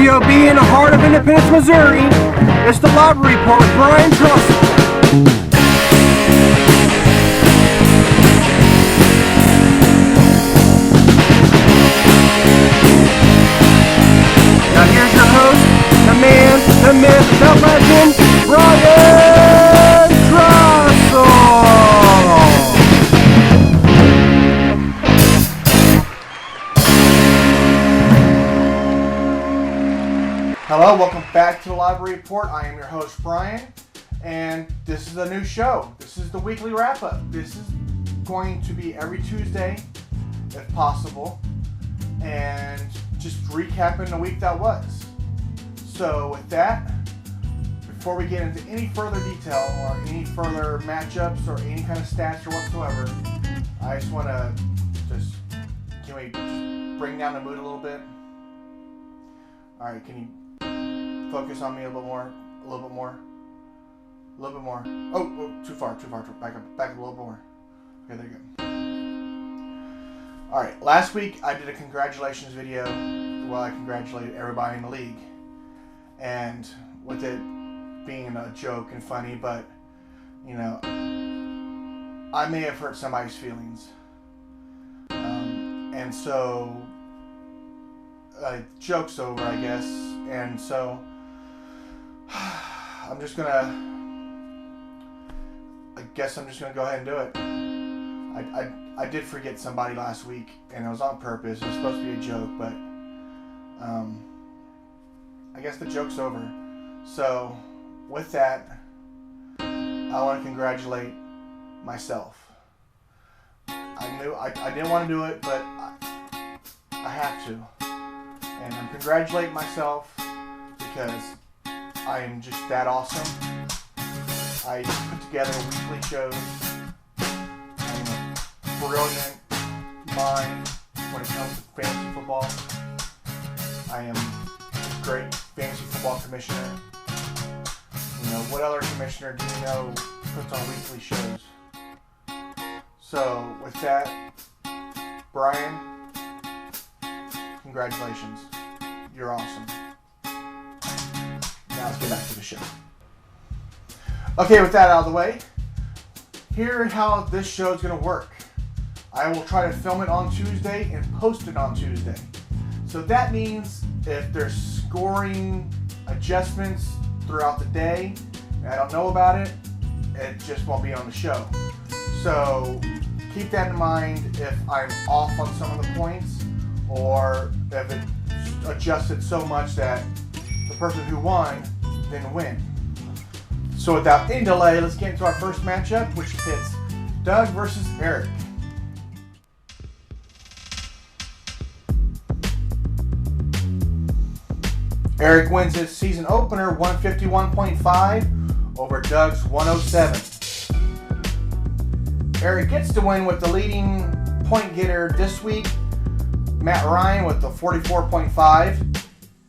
Studio B in the heart of Independence, Missouri. It's the Lobby Report with Brian Trussell. Now here's your host, the man, the myth, the legend, Brian Trussell. Hello, welcome back to the Lobby Report. I am your host, Brian, and this is a new show. This is the weekly wrap-up. This is going to be every Tuesday, if possible, and just recapping the week that was. So with that, before we get into any further detail or any further matchups or any kind of stats or whatsoever, I just want to can we just bring down the mood a little bit? All right, can you focus on me a little bit more. Oh, too far. Back up a little more. Okay, there you go. All right, last week I did a congratulations video where I congratulated everybody in the league, and with it being a joke and funny, but you know, I may have hurt somebody's feelings, and so joke's over, I guess, and so I'm just gonna go ahead and do it. I did forget somebody last week, and it was on purpose. It was supposed to be a joke, but I guess the joke's over. So with that, I want to congratulate myself. I knew I didn't want to do it, but I have to. And I'm congratulating myself because I am just that awesome. I put together weekly shows. I'm a brilliant mind when it comes to fantasy football. I am a great fantasy football commissioner. You know, what other commissioner do you know puts on weekly shows? So with that, Brian, congratulations. You're awesome. Now let's get back to the show. Okay, with that out of the way, here's how this show is going to work. I will try to film it on Tuesday and post it on Tuesday. So that means if there's scoring adjustments throughout the day and I don't know about it, it just won't be on the show. So keep that in mind if I'm off on some of the points, or if it adjusted so much that the person who won didn't win. So without any delay, let's get into our first matchup, which pits Doug versus Eric. Eric wins his season opener 151.5 over Doug's 107. Eric gets to win with the leading point getter this week, Matt Ryan, with the 44.5.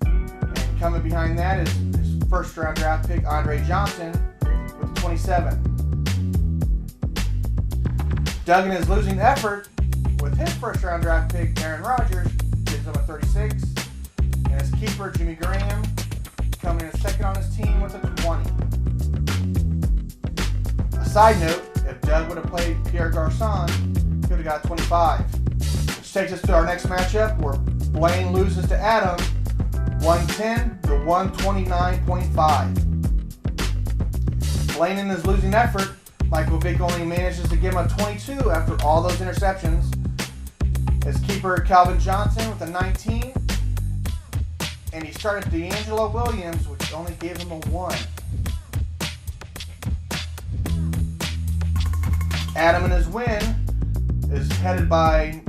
And coming behind that is his first round draft pick, Andre Johnson, with 27. Doug, in his losing effort with his first round draft pick, Aaron Rodgers, gives him a 36. And his keeper, Jimmy Graham, coming in second on his team with a 20. A side note, if Doug would have played Pierre Garçon, he would have got 25. Which takes us to our next matchup, where Blaine loses to Adam 110 to 129.5. Blaine, in his losing effort, Michael Vick only manages to give him a 22 after all those interceptions. His keeper, Calvin Johnson, with a 19. And he started D'Angelo Williams, which only gave him a 1. Adam, in his win, is headed by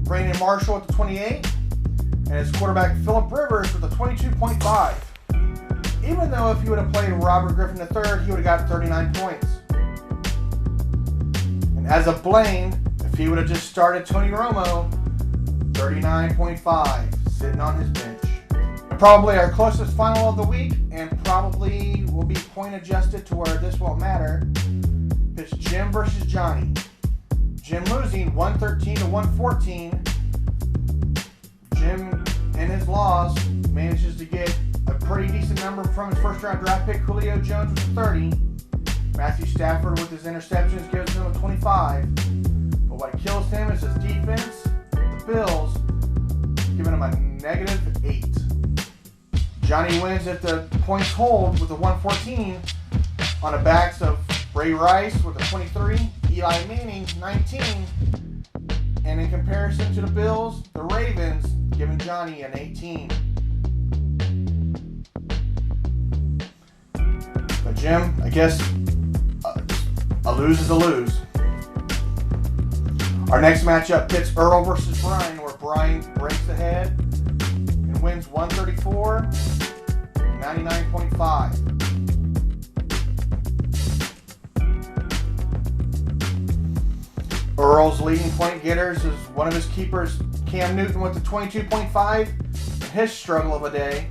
Brandon Marshall with the 28, and his quarterback Phillip Rivers with a 22.5. Even though if he would have played Robert Griffin III, he would have got 39 points. And as a Blaine, if he would have just started Tony Romo, 39.5, sitting on his bench. And probably our closest final of the week, and probably will be point adjusted to where this won't matter. It's Jim versus Johnny. Jim losing 113 to 114. Jim in his loss, manages to get a pretty decent number from his first round draft pick, Julio Jones, with a 30. Matthew Stafford with his interceptions gives him a 25. But what kills him is his defense. The Bills giving him a -8. Johnny wins if the points hold with a 114 on the backs of Ray Rice with a 23, Eli Manning 19, and in comparison to the Bills, the Ravens giving Johnny an 18. But Jim, I guess a lose is a lose. Our next matchup pits Earl versus Brian, where Brian breaks ahead and wins 134-99.5. Earl's leading point getters is one of his keepers, Cam Newton, with the 22.5 in his struggle of a day,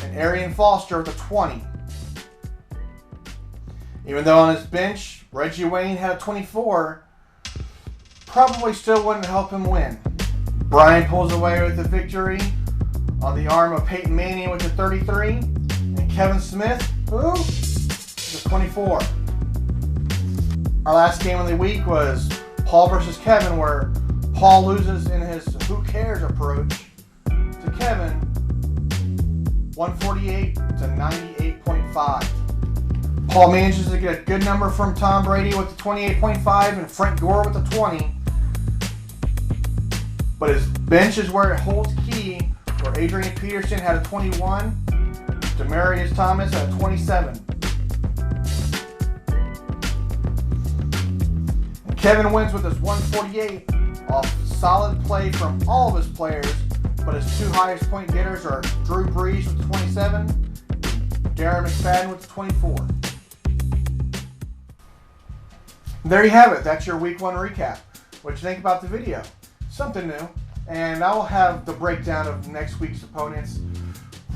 and Arian Foster with a 20. Even though on his bench, Reggie Wayne had a 24, probably still wouldn't help him win. Brian pulls away with the victory on the arm of Peyton Manning with a 33, and Kevin Smith, with a 24. Our last game of the week was Paul versus Kevin, where Paul loses in his who cares approach to Kevin, 148-98.5. Paul manages to get a good number from Tom Brady with the 28.5 and Frank Gore with the 20. But his bench is where it holds key, where Adrian Peterson had a 21, Demaryius Thomas had a 27. And Kevin wins with his 148 off solid play from all of his players, but his two highest point getters are Drew Brees with the 27, Darren McFadden with the 24. There you have it. That's your week 1 recap. What you think about the video? Something new. And I will have the breakdown of next week's opponents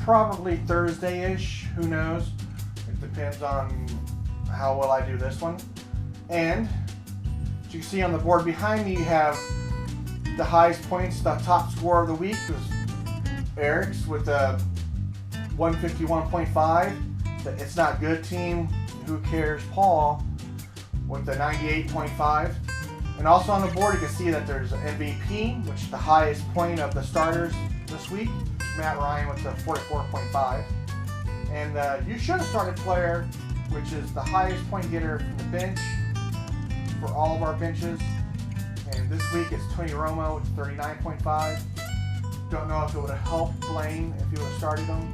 probably Thursday-ish. Who knows? It depends on how well I do this one. And as you can see on the board behind me, you have the highest points, the top scorer of the week was Eric's with a 151.5. The It's Not Good team, Who Cares Paul, with the 98.5. And also on the board, you can see that there's an MVP, which is the highest point of the starters this week, Matt Ryan with the 44.5. And the You Should Have Started player, which is the highest point getter from the bench for all of our benches. And this week it's Tony Romo with 39.5. Don't know if it would have helped Blaine if he would have started him,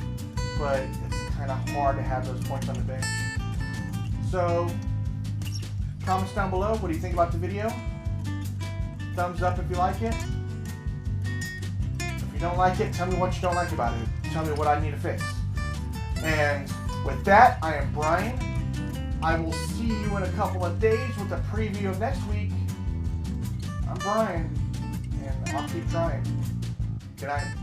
but it's kind of hard to have those points on the bench. So, comments down below. What do you think about the video? Thumbs up if you like it. If you don't like it, tell me what you don't like about it. Tell me what I need to fix. And with that, I am Brian. I will see you in a couple of days with a preview of next week. I'm Brian, and I'll keep trying. Good night.